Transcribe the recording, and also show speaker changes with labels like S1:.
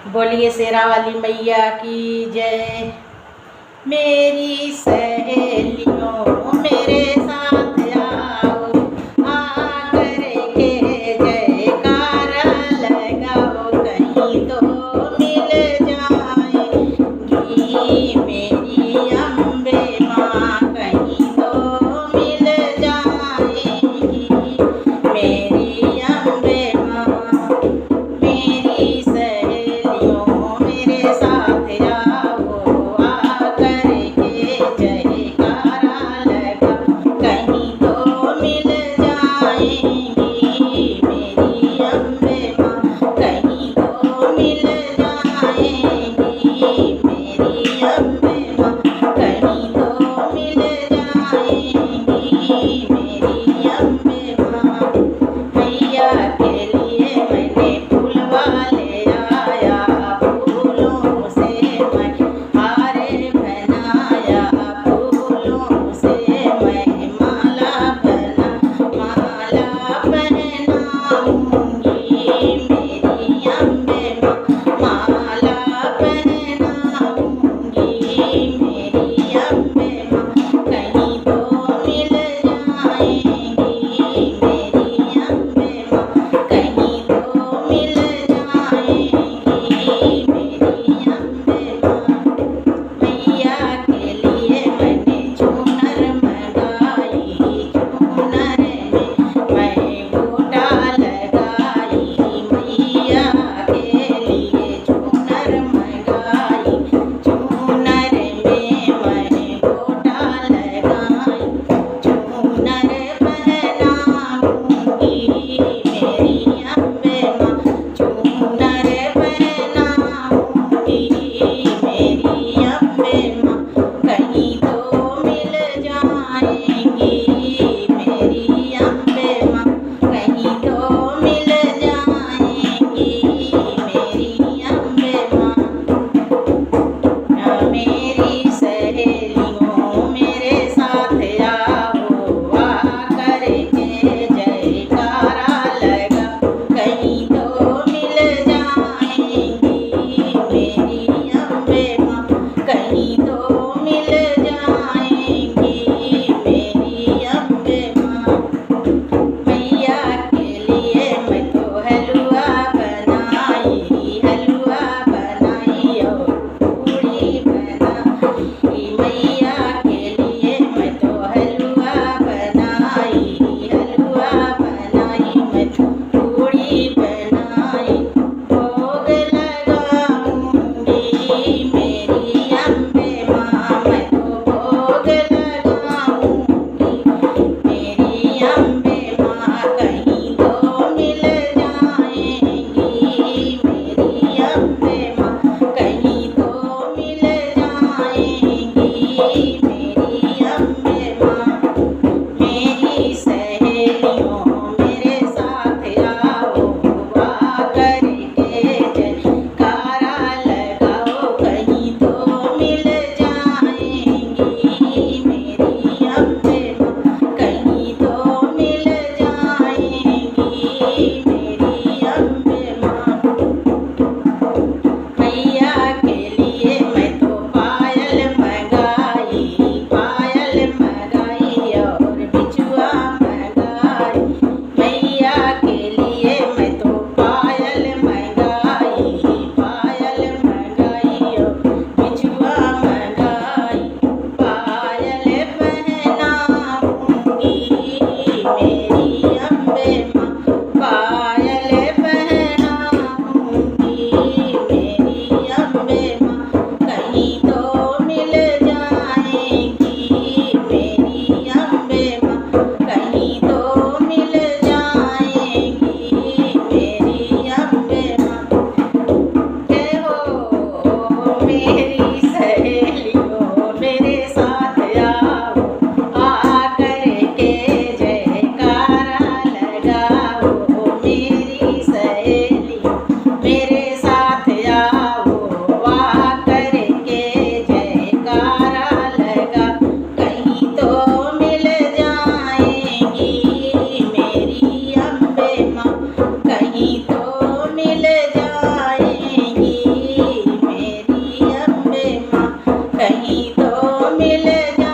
S1: बोलिए शेरा वाली मैया की जय। मेरी सहेलियों मेरे साथ आओ, आकर के जयकारा लगाओ, कहीं तो मिल जाएगी मेरी अम्बे माँ, कहीं तो मिल जाएगी मेरी अम्बे माँ। मेरी सहेलियों मेरे साथ आओ, आकर के जयकारा लगा, कहीं तो मिल जाएगी मेरी अम्बे माँ, कहीं तो मिल जाएगी मेरी अम्बे माँ, कहीं तो मिल जाएगी मेरी अम्बे माँ। मैया के लिए मैंने फूलवा ले आया, फूलों से मैं हारे बनाया, फूलों से मैं माला पहनाऊंगी मेरी अम्बे माँ, माला पहनाऊंगी मेरी अम्बे माँ, कहीं तो मिल जाएगी मेरी अम्बे माँ, कहीं तो मिल जाएगी मेरी अम्बे माँ। मैया के लिए मैंने चूनर मंगाई, चूनर में मैं बूटा लगाई, मैया के लिए चूनर मंगाई, चूनर में मैं बूटा लगाई, चूनर पहनाऊंगी मेरी अम्बे माँ, चूनर पहनाऊंगी मेरी अम्बे माँ, कहीं तो मिल जाएगी मेरी अम्बे माँ, कहीं तो मिल जाएगी मेरी अम्बे माँ। मेरी सहेलियों मेरे साथ आओ, आकर के जयकारा लगा, कहीं तो मिल जाएगी मिल